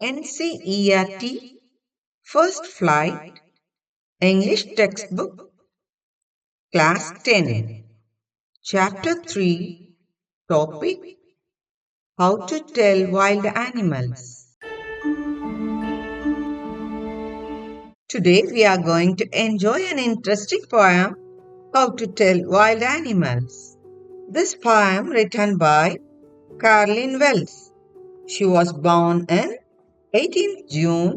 NCERT First Flight English Textbook Class 10 Chapter 3 Topic How to Tell Wild Animals. Today we are going to enjoy an interesting poem, How to Tell Wild Animals. This poem written by Carlin Wells. She was born on 18th June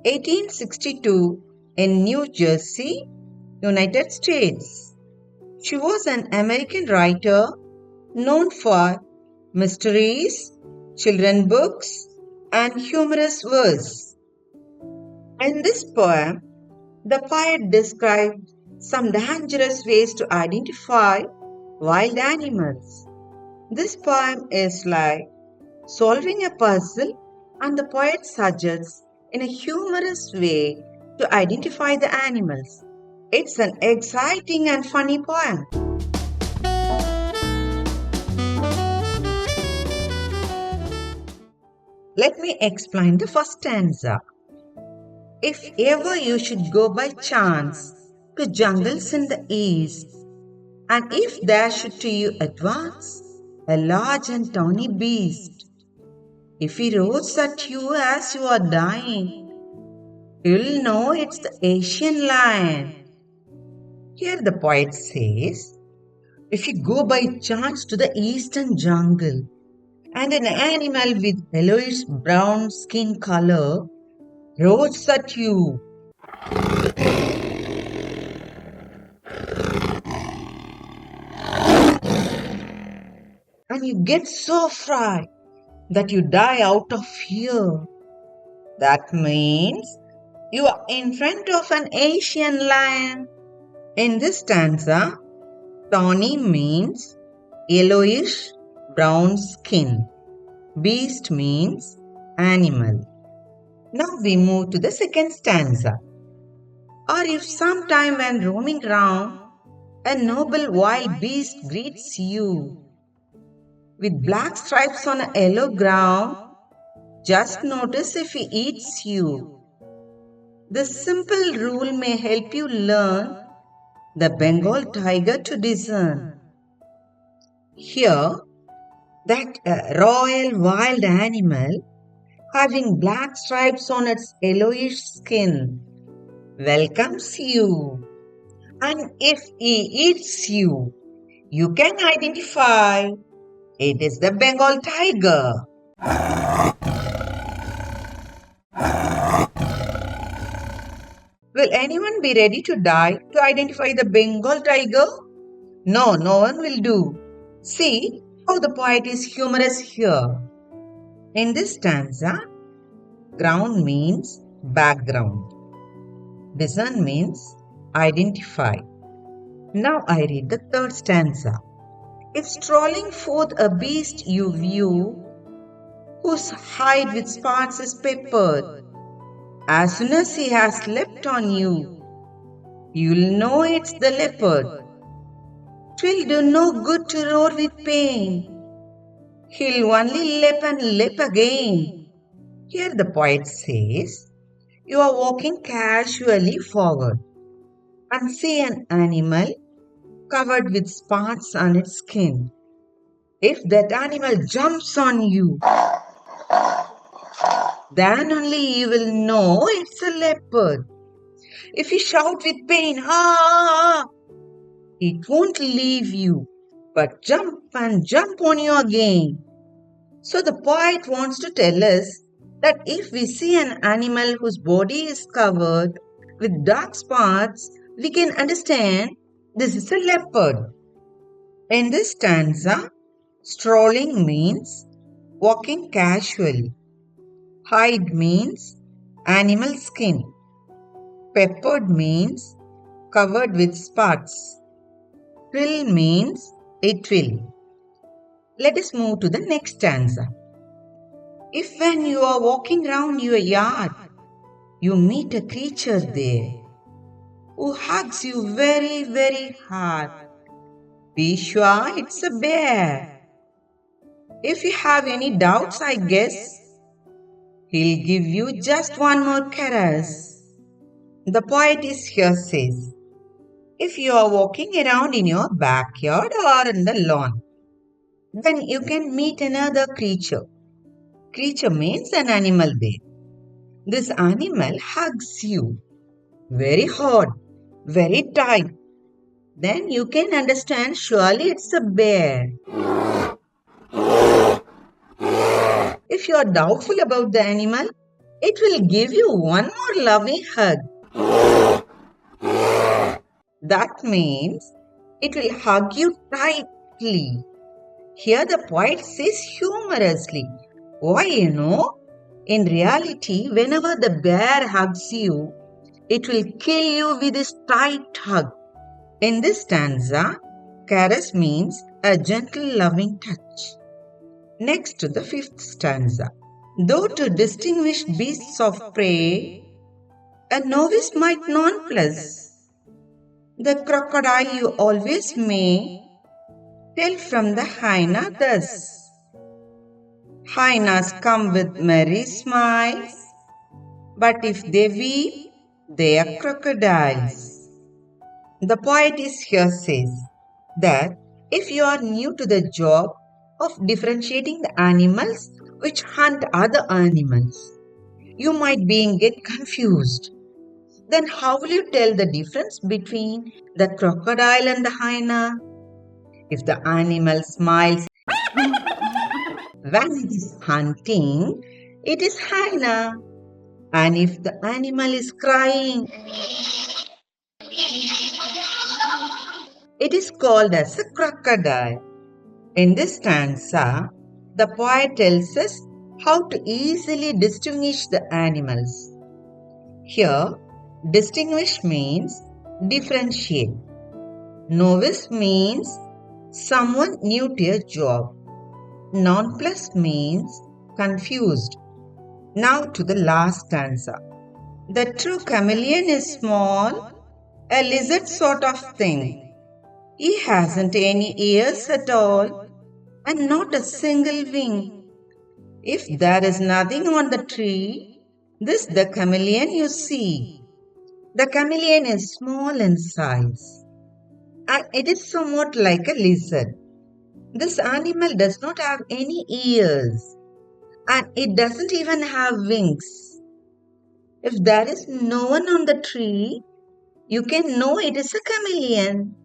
1862 in New Jersey, United States. She was an American writer known for mysteries, children's books, and humorous verse. In this poem, the poet described some dangerous ways to identify wild animals. This poem is like solving a puzzle, and the poet suggests in a humorous way to identify the animals. It's an exciting and funny poem. Let me explain the first stanza. If ever you should go by chance to jungles in the east, and if there should to you advance a large and tawny beast, if he roars at you as you are dying, you'll know it's the Asian lion. Here the poet says, if you go by chance to the eastern jungle, and an animal with yellowish brown skin color roars at you, and you get so frightened that you die out of fear. That means you are in front of an Asian lion. In this stanza, tawny means yellowish brown skin. Beast means animal. Now we move to the second stanza. Or if sometime when roaming round, a noble wild beast greets you with black stripes on a yellow ground, just notice if he eats you. This simple rule may help you learn the Bengal tiger to discern. Here, that royal wild animal having black stripes on its yellowish skin welcomes you. And if he eats you, you can identify it is the Bengal tiger. Will anyone be ready to die to identify the Bengal tiger? No, no one will do. See how the poet is humorous here. In this stanza, ground means background. Discern means identify. Now I read the third stanza. If strolling forth a beast you view, whose hide with spots is peppered, as soon as he has leapt on you, you'll know it's the leopard. 'Twill do no good to roar with pain. He'll only leap and leap again. Here the poet says, you are walking casually forward and see an animal covered with spots on its skin. If that animal jumps on you, then only you will know it's a leopard. If you shout with pain, ah, it won't leave you, but jump and jump on you again. So the poet wants to tell us that if we see an animal whose body is covered with dark spots, we can understand this is a leopard. In this stanza, strolling means walking casually. Hide means animal skin. Peppered means covered with spots. Twill means it will. Let us move to the next stanza. If when you are walking round your yard, you meet a creature there who hugs you very, very hard, be sure it's a bear. If you have any doubts, I guess, He'll give you just one more caress. The poet is here says, if you are walking around in your backyard or in the lawn, then you can meet another creature. Creature means an animal there. This animal hugs you very hard, very tight. Then you can understand surely it's a bear. If you are doubtful about the animal, it will give you one more loving hug. That means it will hug you tightly. Here the poet says humorously. Why, in reality, whenever the bear hugs you, it will kill you with his tight hug. In this stanza, caress means a gentle loving touch. Next to the fifth stanza. Though to distinguish beasts of prey, a novice might nonplus. The crocodile you always may tell from the hyena thus. Hyenas come with merry smiles, but if they weep, they are crocodiles. The poet is here says that if you are new to the job of differentiating the animals which hunt other animals, you might get confused. Then how will you tell the difference between the crocodile and the hyena? If the animal smiles when it is hunting, it is hyena. And if the animal is crying, it is called as a crocodile. In this stanza, the poet tells us how to easily distinguish the animals. Here, distinguish means differentiate. Novice means someone new to a job. Nonplus means confused. Now to the last stanza. The true chameleon is small, a lizard sort of thing. He hasn't any ears at all and not a single wing. If there is nothing on the tree, this the chameleon you see. The chameleon is small in size and it is somewhat like a lizard. This animal does not have any ears and it doesn't even have wings. If there is no one on the tree, you can know it is a chameleon.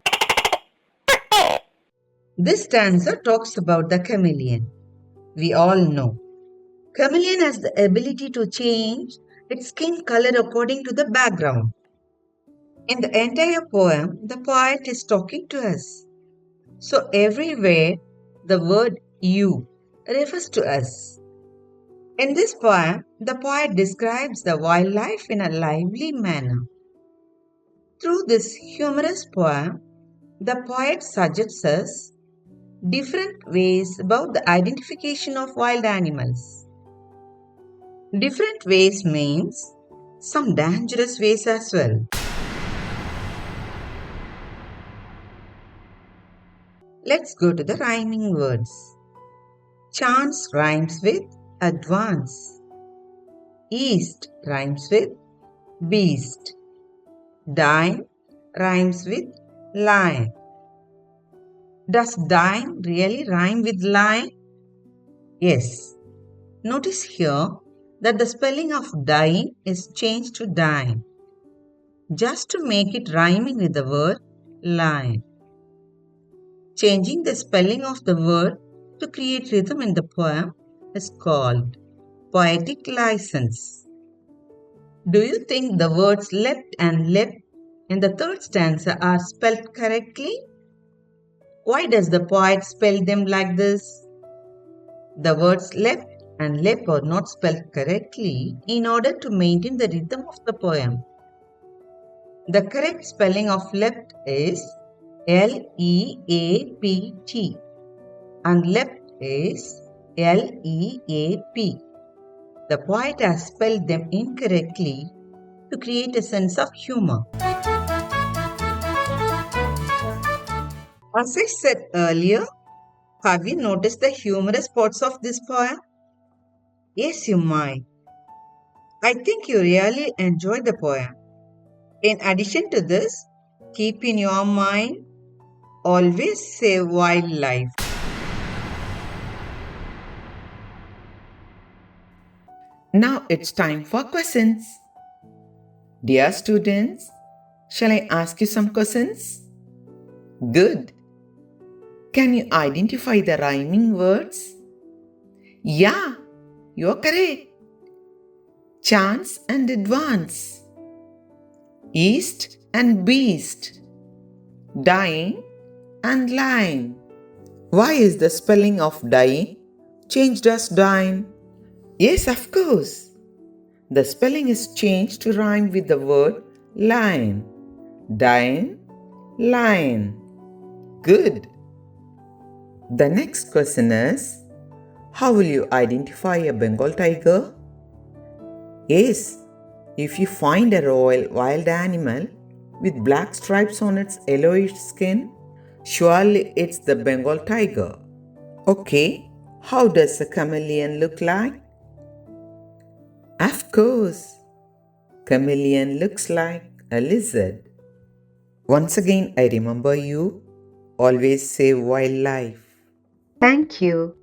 This stanza talks about the chameleon. We all know. Chameleon has the ability to change its skin color according to the background. In the entire poem, the poet is talking to us. So everywhere, the word you refers to us. In this poem, the poet describes the wildlife in a lively manner. Through this humorous poem, the poet suggests us different ways about the identification of wild animals. Different ways means some dangerous ways as well. Let's go to the rhyming words. Chance rhymes with advance. East rhymes with beast. Dine rhymes with lion. Does dine really rhyme with lion? Yes. Notice here that the spelling of dine is changed to dine, just to make it rhyming with the word lion. Changing the spelling of the word to create rhythm in the poem is called poetic license. Do you think the words leapt and leapt in the third stanza are spelled correctly? Why does the poet spell them like this? The words leapt and leap are not spelled correctly in order to maintain the rhythm of the poem. The correct spelling of leapt is L-E-A-P-T and leapt is L-E-A-P. The poet has spelled them incorrectly to create a sense of humor. As I said earlier, have you noticed the humorous parts of this poem? Yes, you might. I think you really enjoyed the poem. In addition to this, keep in your mind always save wildlife. Now it's time for questions. Dear students, shall I ask you some questions? Good. Can you identify the rhyming words? Yeah, you're correct. Chance and advance. East and beast. Dying and line. Why is the spelling of dying changed as dine? Yes, of course. The spelling is changed to rhyme with the word lion. Dine, lion. Good. The next question is, how will you identify a Bengal tiger? Yes, if you find a royal wild animal with black stripes on its yellowish skin, surely it's the Bengal tiger. Okay, how does a chameleon look like? Of course, chameleon looks like a lizard. Once again, I remember you. Always save wildlife. Thank you.